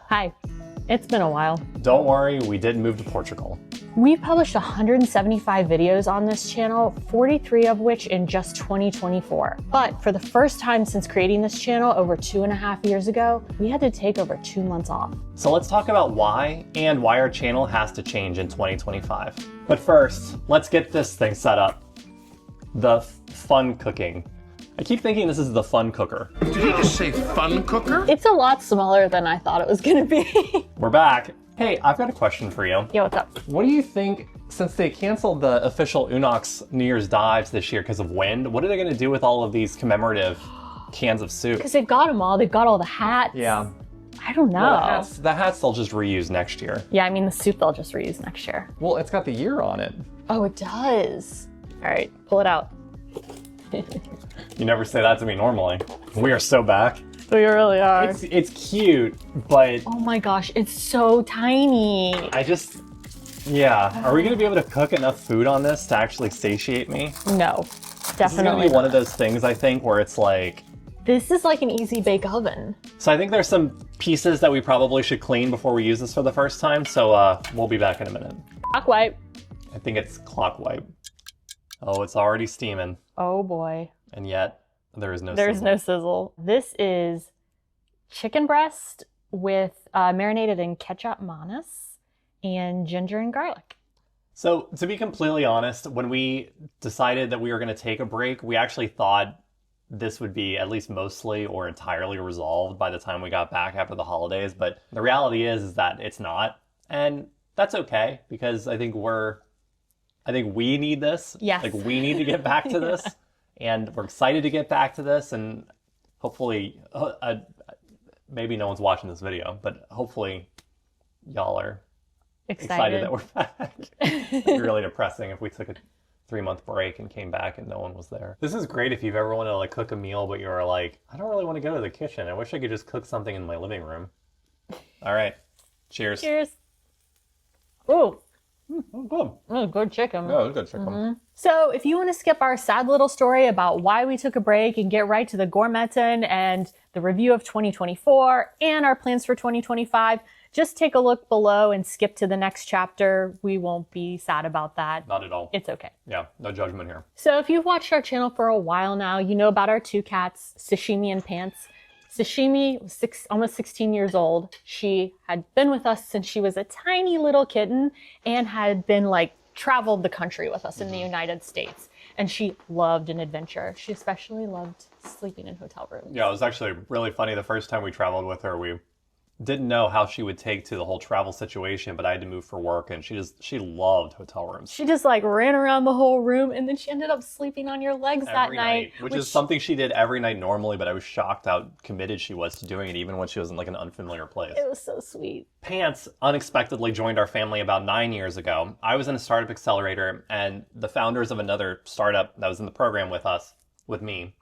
Hi, it's been a while. Don't worry, we did move to Portugal. We've published 175 videos on this channel, 43 of which in just 2024. But for the first time since creating this channel over 2.5 years ago, we had to take over 2 months off. So let's talk about why and why our channel has to change in 2025. But first, let's get this thing set up. The fun cooking. I keep thinking this is the fun cooker. Did you just say fun cooker? It's a lot smaller than I thought it was gonna be. We're back. Hey, I've got a question for you. Yeah, what's up? What do you think, since they canceled the official Unox New Year's dives this year because of wind, what are they gonna do with all of these commemorative cans of soup? Because they've got them all. They've got all the hats. Yeah. I don't know. Well, the hats they'll just reuse next year. Yeah, I mean, the soup they'll just reuse next year. Well, it's got the year on it. Oh, it does. All right, pull it out. You never say that to me normally. We are so back. We really are. It's cute, but Oh my gosh, it's so tiny. yeah. Are we gonna be able to cook enough food on this to actually satiate me? No, This is definitely gonna be one not. of those things, I think, where it's like, This is like an easy bake oven. so I think there's some pieces that we probably should clean before we use this for the first time, so we'll be back in a minute. Clock wipe. I think it's clock wipe. Oh, it's already steaming, Oh boy. and yet there is no There's sizzle. no sizzle. This is chicken breast with marinated in ketchup manis and ginger and garlic. So, to be completely honest, when we decided that we were going to take a break, we actually thought this would be at least mostly or entirely resolved by the time we got back after the holidays. But the reality is that it's not. And that's okay, because I think we need this. Yes. Like, we need to get back to this. And we're excited to get back to this. And hopefully, maybe no one's watching this video, but hopefully y'all are excited that we're back. It'd be really depressing if we took a 3-month break and came back and no one was there. This is great if you've ever wanted to like cook a meal, but you're like, I don't really want to go to the kitchen. I wish I could just cook something in my living room. All right. Cheers. Cheers. Ooh, Oh, good. good chicken. Oh, good chicken. So if you want to skip our sad little story about why we took a break and get right to the gourmetten and the review of 2024 and our plans for 2025, just take a look below and skip to the next chapter. We won't be sad about that. Not at all. It's okay. Yeah, no judgment here. So if you've watched our channel for a while now, you know about our two cats, Sashimi and Pants. Sashimi was almost 16 years old. She had been with us since she was a tiny little kitten and had been traveled the country with us in the United States. And she loved an adventure. She especially loved sleeping in hotel rooms. Yeah, it was actually really funny. The first time we traveled with her, we didn't know how she would take to the whole travel situation, but I had to move for work, and she loved hotel rooms. She just ran around the whole room, and then she ended up sleeping on your legs that Every night. which is something she did every night normally, but I was shocked how committed she was to doing it, even when she was in an unfamiliar place. It was so sweet. Pants unexpectedly joined our family about 9 years ago. I was in a startup accelerator, and the founders of another startup that was in the program with me,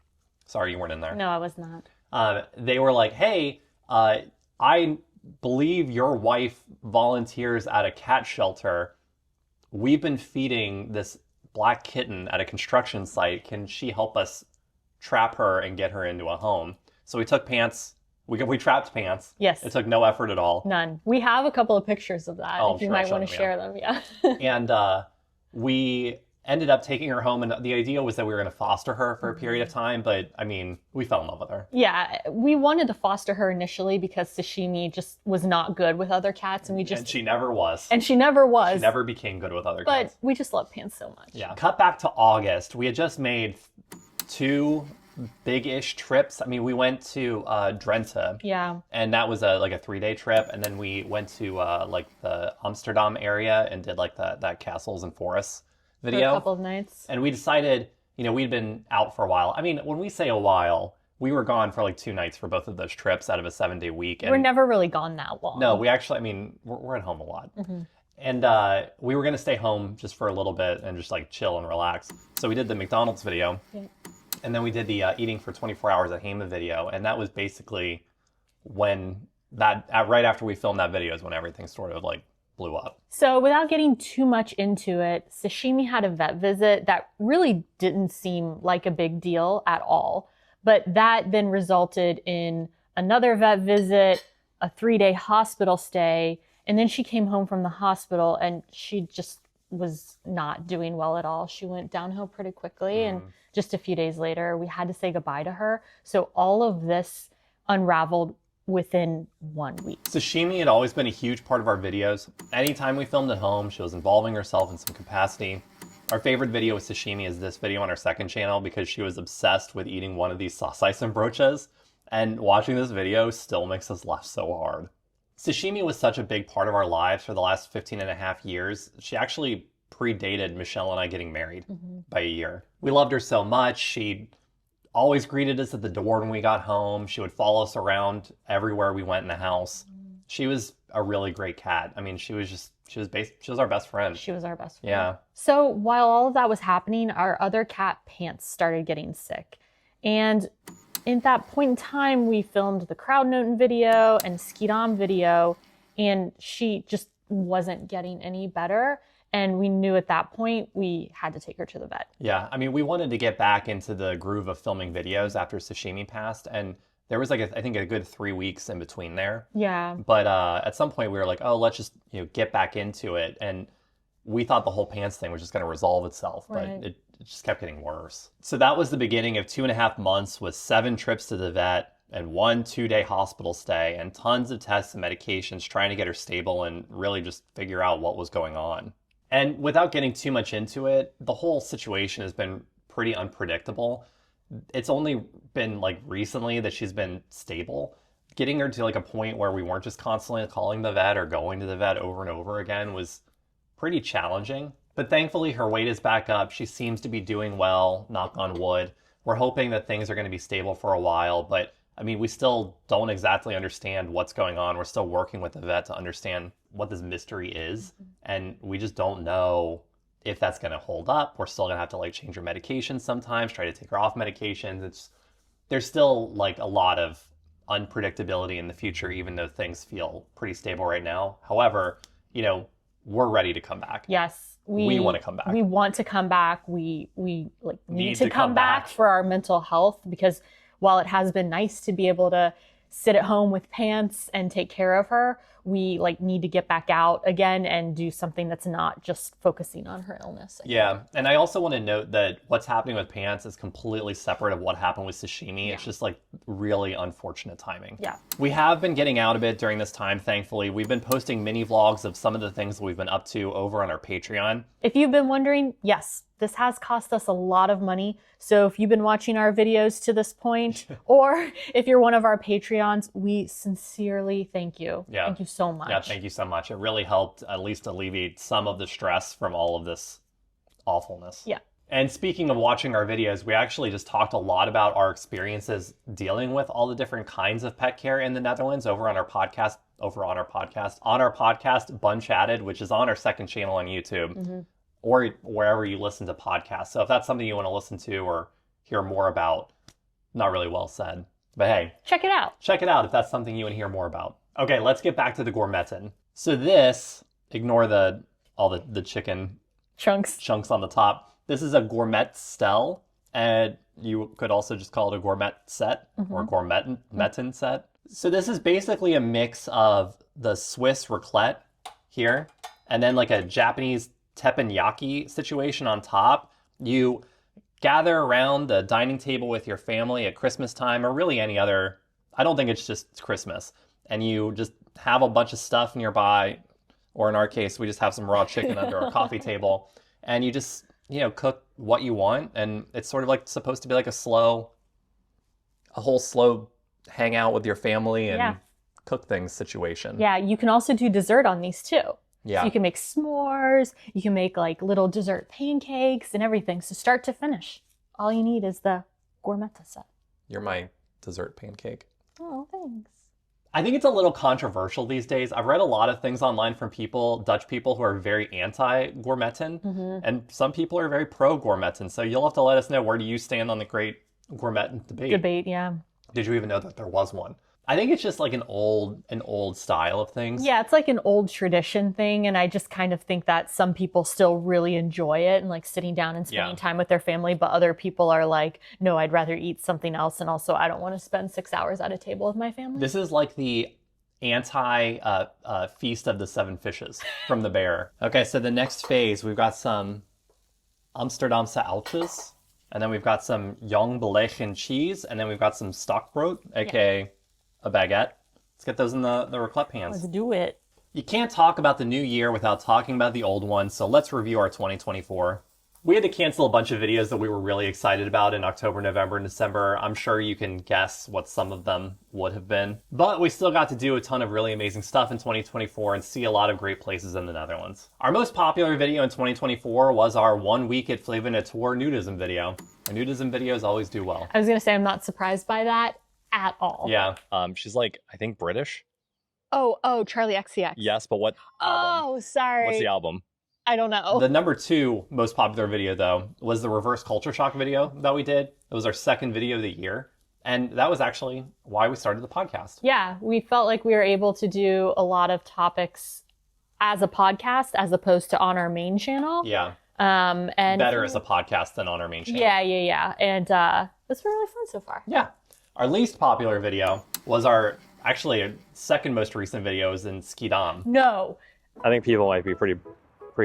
sorry you weren't in there. No, I was not. They were like, hey, I believe your wife volunteers at a cat shelter. We've been feeding this black kitten at a construction site. Can she help us trap her and get her into a home? So we took Pants. We trapped Pants. Yes. It took no effort at all. None. We have a couple of pictures of that Oh, if you sure, I'll might show want to them, share them. Yeah. And we ended up taking her home, and the idea was that we were going to foster her for a period of time, but I mean, we fell in love with her. Yeah, we wanted to foster her initially because Sashimi just was not good with other cats, and And she never was. she never was. She never became good with other but cats. we just love Pants so much. Yeah. Cut back to August. We had just made 2 big-ish trips. I mean, we went to Drenthe. Yeah. And that was a 3-day trip. And then we went to the Amsterdam area and did that castles and forests video. For a couple of nights. And we decided, we'd been out for a while. I mean, when we say a while, we were gone for 2 nights for both of those trips out of a 7-day week. And We're never really gone that long. no, we actually, we're at home a lot. And we were going to stay home just for a little bit and just chill and relax. So we did the McDonald's video. Yeah. And then we did the eating for 24 hours at HEMA video. And that was basically when right after we filmed that video is when everything sort of blew up. So without getting too much into it, Sashimi had a vet visit that really didn't seem like a big deal at all. But that then resulted in another vet visit, a 3-day hospital stay. And then she came home from the hospital and she just was not doing well at all. She went downhill pretty quickly. And just a few days later, we had to say goodbye to her. So all of this unraveled within 1 week. Sashimi had always been a huge part of our videos. Anytime we filmed at home, she was involving herself in some capacity. Our favorite video with sashimi is this video on our second channel because she was obsessed with eating one of these sasaisen and watching this video still makes us laugh so hard. Sashimi was such a big part of our lives for the last 15 and a half years. She actually predated Michelle and I getting married by a year. We loved her so much. She always greeted us at the door when we got home. She would follow us around everywhere we went in the house. She was a really great cat. I mean, she was our best friend. She was our best friend. Yeah. So while all of that was happening, our other cat, Pants, started getting sick. And at that point in time, we filmed the Crowdnoten video and Skidam video, and she just wasn't getting any better. And we knew at that point we had to take her to the vet. Yeah. I mean, we wanted to get back into the groove of filming videos after Sashimi passed. And there was I think a good 3 weeks in between there. Yeah. But at some point we were like, oh, let's just, get back into it. And we thought the whole Pants thing was just going to resolve itself, but it just kept getting worse. So that was the beginning of 2.5 months with 7 trips to the vet and 1 2-day hospital stay and tons of tests and medications trying to get her stable and really just figure out what was going on. And without getting too much into it, the whole situation has been pretty unpredictable. It's only been recently that she's been stable. Getting her to a point where we weren't just constantly calling the vet or going to the vet over and over again was pretty challenging. But thankfully her weight is back up. She seems to be doing well, knock on wood. We're hoping that things are going to be stable for a while, but I mean, we still don't exactly understand what's going on. We're still working with the vet to understand what this mystery is. And we just don't know if that's going to hold up. We're still going to have to change her medications sometimes, try to take her off medications. There's still a lot of unpredictability in the future, even though things feel pretty stable right now. However, we're ready to come back. Yes. We want to come back. We want to come back. We need to come back for our mental health, because while it has been nice to be able to sit at home with Pants and take care of her, we need to get back out again and do something that's not just focusing on her illness. Yeah. And I also want to note that what's happening with Pants is completely separate of what happened with Sashimi. Yeah. It's just really unfortunate timing. Yeah. We have been getting out a bit during this time, thankfully. We've been posting mini vlogs of some of the things that we've been up to over on our Patreon. If you've been wondering, yes, this has cost us a lot of money. So if you've been watching our videos to this point, or if you're one of our Patreons, we sincerely thank you. Yeah. Thank you so much. Yeah, thank you so much. It really helped at least alleviate some of the stress from all of this awfulness. Yeah. And speaking of watching our videos, we actually just talked a lot about our experiences dealing with all the different kinds of pet care in the Netherlands over on our podcast, BUNCHARTED, which is on our second channel on YouTube. Or wherever you listen to podcasts. So if that's something you want to listen to or hear more about, not really well said. But hey. Check it out. Check it out if that's something you want to hear more about. Okay, let's get back to the gourmetten. So this, ignore all the chicken chunks on the top. This is a gourmetstel, and you could also just call it a gourmet set or gourmetten set. So this is basically a mix of the Swiss raclette here, and then a Japanese teppanyaki situation on top. You gather around the dining table with your family at Christmas time, or really any other, I don't think it's just Christmas, and you just have a bunch of stuff nearby, or in our case, we just have some raw chicken under our coffee table, and you just, cook what you want, and it's sort of supposed to be a whole slow hangout with your family and cook things situation. Yeah, you can also do dessert on these too. Yeah. So you can make s'mores, you can make little dessert pancakes and everything. So start to finish, all you need is the gourmetta set. You're my dessert pancake. Oh, thanks. I think it's a little controversial these days. I've read a lot of things online from Dutch people who are very anti-gourmetten, and some people are very pro-gourmetten. So you'll have to let us know, where do you stand on the great gourmetten debate? Yeah. Did you even know that there was one? I think it's just an old style of things. Yeah, it's an old tradition thing, and I just kind of think that some people still really enjoy it and sitting down and spending time with their family, but other people are no, I'd rather eat something else, and also I don't want to spend 6 hours at a table with my family. This is the Feast of the Seven Fishes from the bear. Okay, so the next phase, we've got some Amsterdamse Oudjes, and then we've got some Young Belgian cheese, and then we've got some stockbrood, aka a baguette. Let's get those in the raclette pans. Let's do it. You can't talk about the new year without talking about the old one, so let's review our 2024. We had to cancel a bunch of videos that we were really excited about in October, November, and December. I'm sure you can guess what some of them would have been. But we still got to do a ton of really amazing stuff in 2024 and see a lot of great places in the Netherlands. Our most popular video in 2024 was our 1 week at Tour nudism video. Our nudism videos always do well. I was going to say I'm not surprised by that at all. Yeah. She's like, I think British. Oh, Charlie XCX. Yes, but what album? Oh, sorry. What's the album? I don't know. The number 2 most popular video, though, was the reverse culture shock video that we did. It was our second video of the year. And that was actually why we started the podcast. Yeah, we felt like we were able to do a lot of topics as a podcast as opposed to on our main channel. Yeah. And better as a podcast than on our main channel. Yeah. And it's been really fun so far. Yeah. Our least popular video was our second most recent video is in Schiedam. No. I think people might be pretty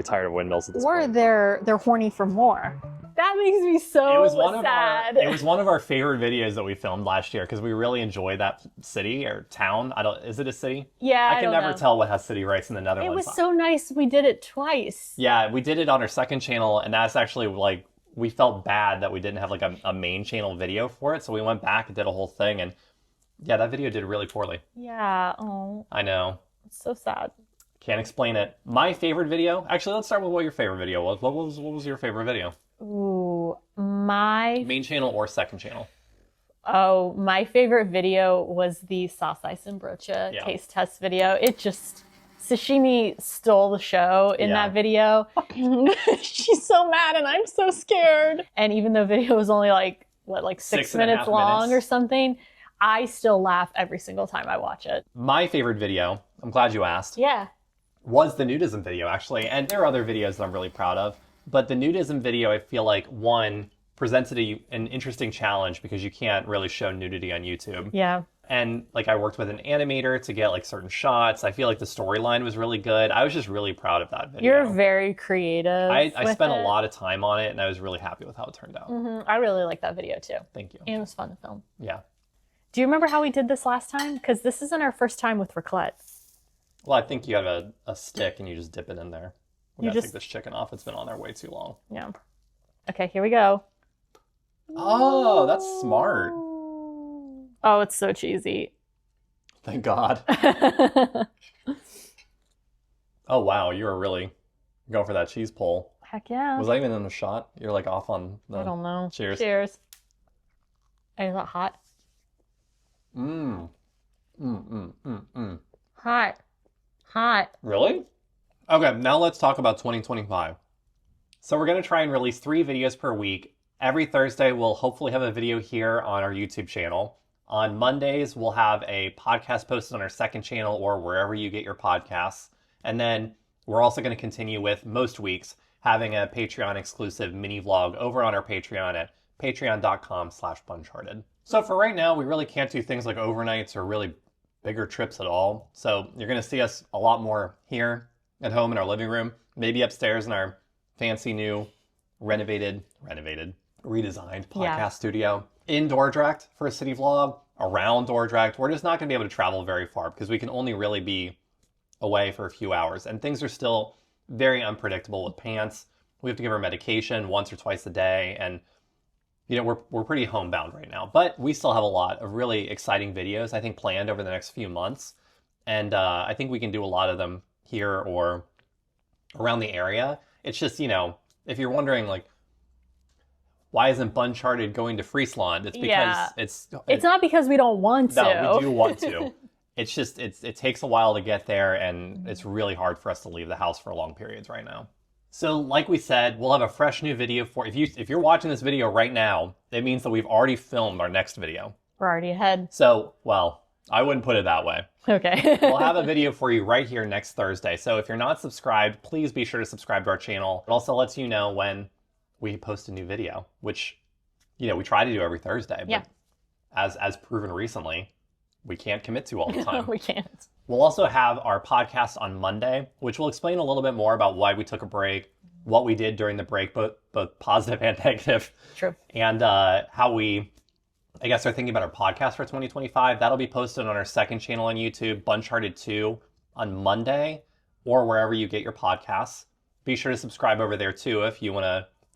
tired of windmills at this Or point. they're horny for more. That makes me so It was one sad. of our favorite videos that we filmed last year because we really enjoyed that city or town. Is it a city? Yeah, I can never tell what has city rights in the Netherlands. It was so nice we did it twice. Yeah, we did it on our second channel, and that's actually like we felt bad that we didn't have like a main channel video for it, so we went back and did a whole thing, and yeah, that video did really poorly. Yeah. Oh, I know. it's so sad. Can't explain it. My favorite video. Actually, let's start with what your favorite video was. What was your favorite video? Ooh, my Main channel or second channel? my favorite video was the Sausijsenbroodje taste test video. It just sashimi stole the show in that video. She's so mad and I'm so scared. And even though the video was only like 6 minutes long or something, I still laugh every single time I watch it. My favorite video, I'm glad you asked, Yeah. was the nudism video, actually. And there are other videos that I'm really proud of. But the nudism video, I feel like, one, presented an interesting challenge because you can't really show nudity on YouTube. Yeah. And like I worked with an animator to get like certain shots. I feel like the storyline was really good. I was just really proud of that video. You're very creative. I spent a lot of time on it and I was really happy with how it turned out. I really like that video too. Thank you. And it was fun to film. Yeah. Do you remember how we did this last time? Because this isn't our first time with raclette. Well, I think you have a stick and you just dip it in there. We You gotta just- take this chicken off. It's been on there way too long. Yeah. Okay, here we go. Oh, that's smart. Oh, it's so cheesy. Thank God. Oh, wow. You were really going for that cheese pull. Heck yeah. Was that even in the shot? You're like off on the... I don't know. Cheers. Cheers. Is that hot? Hot. Really? Okay, now let's talk about 2025. So we're going to try and release 3 videos per week. Every Thursday, we'll hopefully have a video here on our YouTube channel. On Mondays, we'll have a podcast posted on our second channel or wherever you get your podcasts. And then we're also going to continue with, most weeks, having a Patreon exclusive mini vlog over on our Patreon at patreon.com/BUNCHARTED. So for right now, we really can't do things like overnights or really bigger trips at all. So you're going to see us a lot more here at home in our living room, maybe upstairs in our fancy new redesigned podcast studio. In Dordrecht for a city vlog, around Dordrecht. We're just not going to be able to travel very far because we can only really be away for a few hours. And things are still very unpredictable with Pants. We have to give her medication once or twice a day. And, you know, we're pretty homebound right now. But we still have a lot of really exciting videos, I think, planned over the next few months. And I think we can do a lot of them here or around the area. It's just, you know, if you're wondering, like, why isn't BUNCHARTED going to Friesland? It's because it's not because we don't want to. No, we do want to. It's just it takes a while to get there, and it's really hard for us to leave the house for long periods right now. So, like we said, we'll have a fresh new video for if you're watching this video right now. It means that we've already filmed our next video. We're already ahead. So, well, I wouldn't put it that way. Okay. We'll have a video for you right here next Thursday. So if you're not subscribed, please be sure to subscribe to our channel. It also lets you know when we post a new video, which, you know, we try to do every Thursday. But as proven recently, we can't commit to all the time. We can't. We'll also have our podcast on Monday, which will explain a little bit more about why we took a break, what we did during the break, both positive and negative. True. And how we, I guess, are thinking about our podcast for 2025. That'll be posted on our second channel on YouTube, BUNCHARTED 2, on Monday, or wherever you get your podcasts. Be sure to subscribe over there too if you want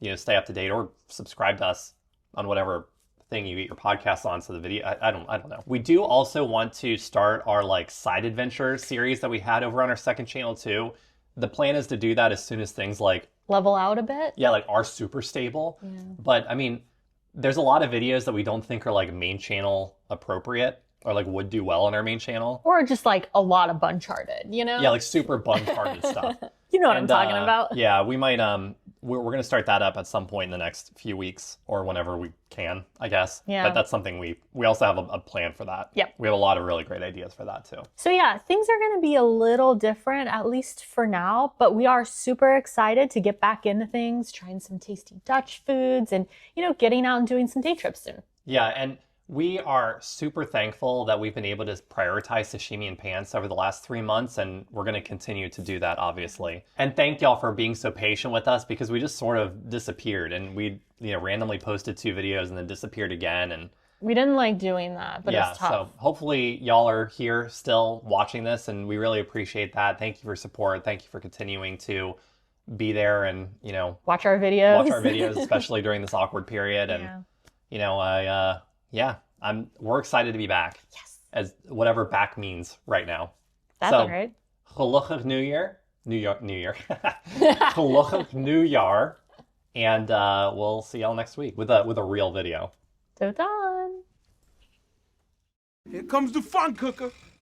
to stay up to date, or subscribe to us on whatever thing you get your podcast on. So the video, I don't know. We do also want to start our like side adventure series that we had over on our second channel too. The plan is to do that as soon as things like level out a bit. Yeah, like are super stable. Yeah. But I mean, there's a lot of videos that we don't think are like main channel appropriate or like would do well on our main channel. Or just like a lot of BUNCHARTED, you know? Yeah, like super BUNCHARTED stuff. You know what I'm talking about. Yeah, we might, we're going to start that up at some point in the next few weeks or whenever we can, I guess. Yeah. But that's something we also have a plan for that. Yep. We have a lot of really great ideas for that too. So yeah, things are going to be a little different, at least for now, but we are super excited to get back into things, trying some tasty Dutch foods and, getting out and doing some day trips soon. Yeah, and we are super thankful that we've been able to prioritize sashimi and pants over the last 3 months, and we're going to continue to do that, obviously. And thank y'all for being so patient with us, because we just sort of disappeared, and we randomly posted 2 videos and then disappeared again. And we didn't like doing that, but it's tough. So hopefully y'all are here still watching this, and we really appreciate that. Thank you for support. Thank you for continuing to be there and, watch our videos. Watch our videos, especially during this awkward period. And, we're excited to be back. Yes. As whatever back means right now. That's all right. Gelukkig New Year. New Year. Gelukkig New Jaar. And we'll see y'all next week with a real video. So done. Here comes the fun cooker.